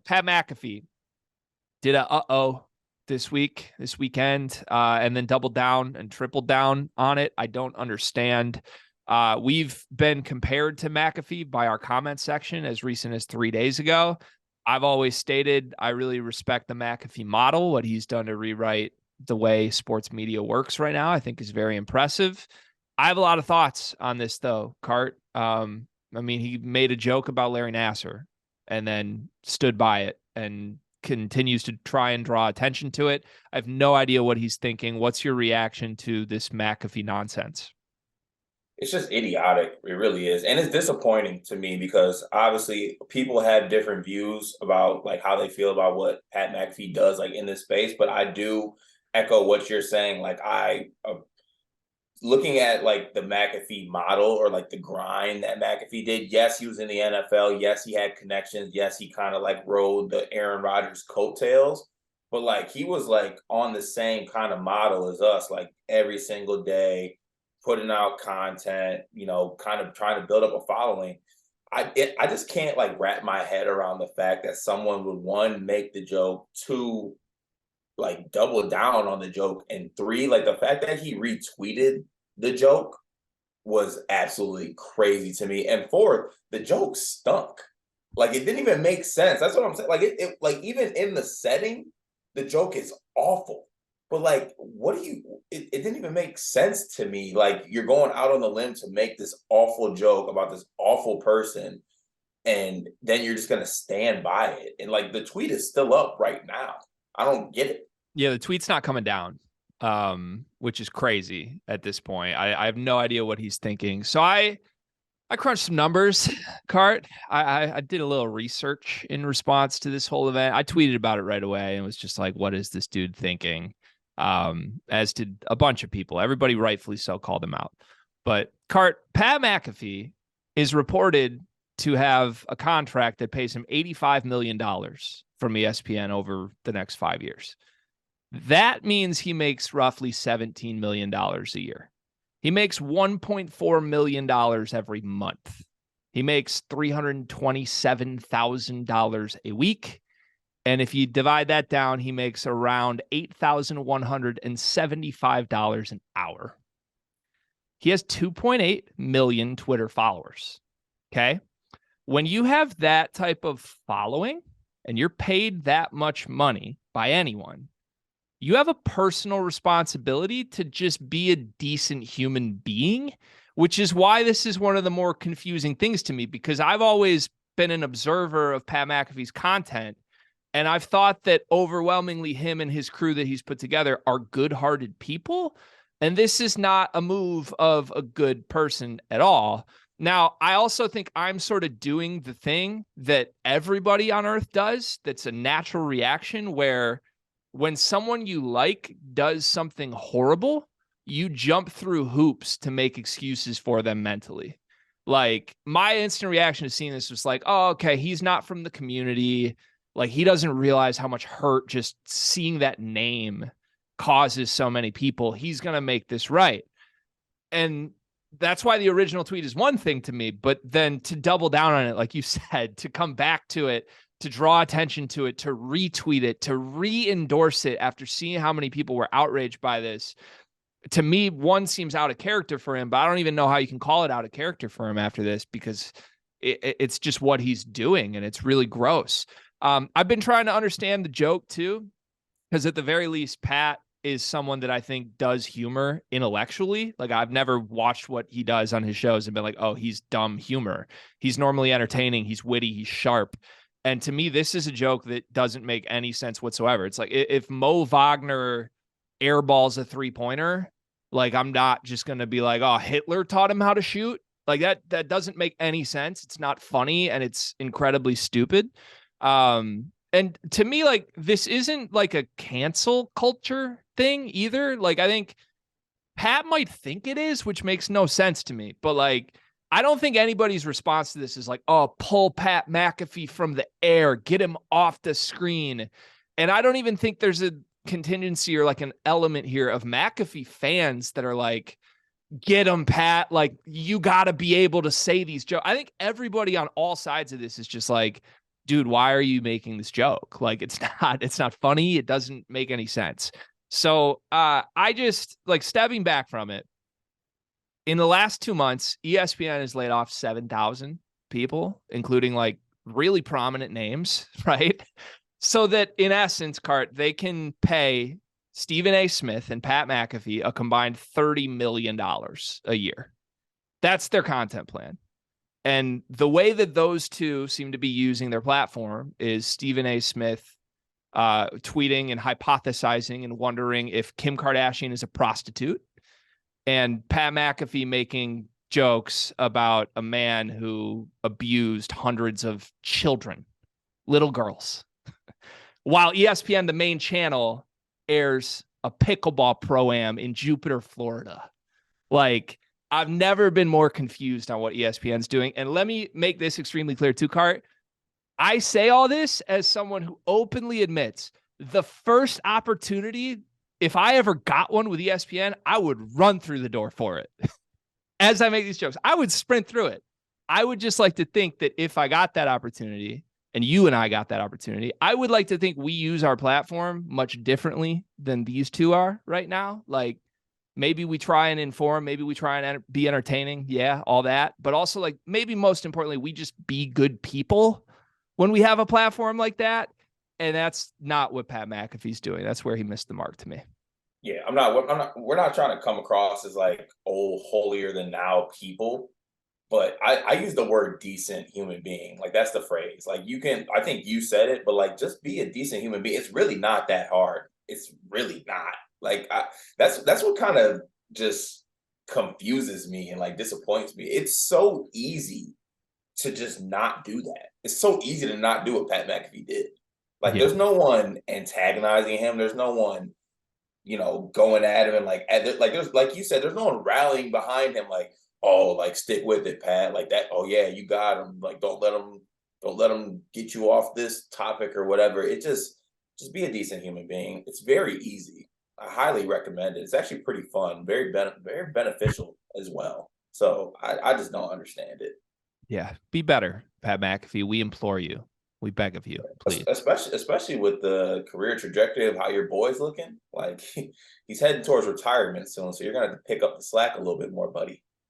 Pat McAfee did a this weekend, and then doubled down and tripled down on it. I don't understand. We've been compared to McAfee by our comment section as recent as 3 days ago. I've always stated I really respect the McAfee model. What he's done to rewrite the way sports media works right now, I think is very impressive. I have a lot of thoughts on this, though, Cart. I mean, he made a joke about Larry Nassar and then stood by it and continues to try and draw attention to it. I have no idea what he's thinking. What's your reaction to this McAfee nonsense? It's just idiotic. It really is. And it's disappointing to me because obviously people have different views about like how they feel about what Pat McAfee does like in this space. But I do echo what you're saying. Like looking at like the McAfee model or like the grind that McAfee did. Yes, he was in the NFL. Yes, he had connections. Yes, he kind of like rode the Aaron Rodgers coattails. But like he was like on the same kind of model as us, like every single day, putting out content, kind of trying to build up a following. I just can't like wrap my head around the fact that someone would, one, make the joke, two, like double down on the joke, and three, like the fact that he retweeted the joke was absolutely crazy to me. And fourth, the joke stunk. Like it didn't even make sense. That's what I'm saying. Like it like even in the setting, the joke is awful. But like, it didn't even make sense to me. Like you're going out on the limb to make this awful joke about this awful person, and then you're just gonna stand by it. And like the tweet is still up right now. I don't get it. Yeah, the tweet's not coming down, which is crazy at this point. I have no idea what he's thinking. So I crunched some numbers, Cart. I did a little research in response to this whole event. I tweeted about it right away and was just like, what is this dude thinking? As did a bunch of people. Everybody rightfully so called him out. But Cart, Pat McAfee is reported to have a contract that pays him $85 million from ESPN over the next 5 years. That means he makes roughly $17 million a year. He makes $1.4 million every month. He makes $327,000 a week. And if you divide that down, he makes around $8,175 an hour. He has 2.8 million Twitter followers. Okay. When you have that type of following and you're paid that much money by anyone, you have a personal responsibility to just be a decent human being, which is why this is one of the more confusing things to me, because I've always been an observer of Pat McAfee's content, and I've thought that overwhelmingly him and his crew that he's put together are good-hearted people, and this is not a move of a good person at all. Now, I also think I'm sort of doing the thing that everybody on Earth does that's a natural reaction, where when someone you like does something horrible, you jump through hoops to make excuses for them mentally. Like my instant reaction to seeing this was like, oh, okay, he's not from the community. Like he doesn't realize how much hurt just seeing that name causes so many people. He's going to make this right. And that's why the original tweet is one thing to me, but then to double down on it, like you said, to come back to it, to draw attention to it, to retweet it, to re-endorse it after seeing how many people were outraged by this, to me, one seems out of character for him, but I don't even know how you can call it out of character for him after this, because it's just what he's doing, and it's really gross. I've been trying to understand the joke too, because at the very least, Pat is someone that I think does humor intellectually. Like I've never watched what he does on his shows and been like, oh, he's dumb humor. He's normally entertaining. He's witty. He's sharp. And to me, this is a joke that doesn't make any sense whatsoever. It's like if Mo Wagner airballs a three-pointer, like I'm not just going to be like, oh, Hitler taught him how to shoot. Like that doesn't make any sense. It's not funny, and it's incredibly stupid. And to me, like this isn't like a cancel culture thing either. Like I think Pat might think it is, which makes no sense to me. But like I don't think anybody's response to this is like, oh, pull Pat McAfee from the air, get him off the screen. And I don't even think there's a contingency or like an element here of McAfee fans that are like, get him, Pat. Like, you got to be able to say these jokes. I think everybody on all sides of this is just like, dude, why are you making this joke? Like, it's not funny. It doesn't make any sense. So I just like stepping back from it. In the last 2 months, ESPN has laid off 7,000 people, including like really prominent names, right? So that in essence, Cart, they can pay Stephen A. Smith and Pat McAfee a combined $30 million a year. That's their content plan. And the way that those two seem to be using their platform is Stephen A. Smith tweeting and hypothesizing and wondering if Kim Kardashian is a prostitute, and Pat McAfee making jokes about a man who abused hundreds of children, little girls, while ESPN, the main channel, airs a pickleball pro-am in Jupiter, Florida. Like, I've never been more confused on what ESPN's doing. And let me make this extremely clear too, Cart. I say all this as someone who openly admits the first opportunity, if I ever got one with ESPN, I would run through the door for it. As I make these jokes, I would sprint through it. I would just like to think that if I got that opportunity, and you and I got that opportunity, I would like to think we use our platform much differently than these two are right now. Like, maybe we try and inform, maybe we try and be entertaining. Yeah, all that. But also, like, maybe most importantly, we just be good people when we have a platform like that. And that's not what Pat McAfee's doing. That's where he missed the mark to me. Yeah, we're not trying to come across as like old holier than now people. But I use the word decent human being. Like, that's the phrase. Like, I think you said it, but like, just be a decent human being. It's really not that hard. It's really not. Like, that's what kind of just confuses me and like disappoints me. It's so easy to just not do that. It's so easy to not do what Pat McAfee did. Like, Yeah. there's no one antagonizing him. There's no one, going at him and there's, like you said, there's no one rallying behind him. Like, oh, like, stick with it, Pat. Like that. Oh yeah, you got him. Like, don't let him get you off this topic or whatever. It just be a decent human being. It's very easy. I highly recommend it. It's actually pretty fun, very beneficial as well. So I just don't understand it. Yeah. Be better, Pat McAfee. We implore you. We beg of you, please. Especially with the career trajectory of how your boy's looking. Like, he's heading towards retirement soon, so you're gonna have to pick up the slack a little bit more, buddy.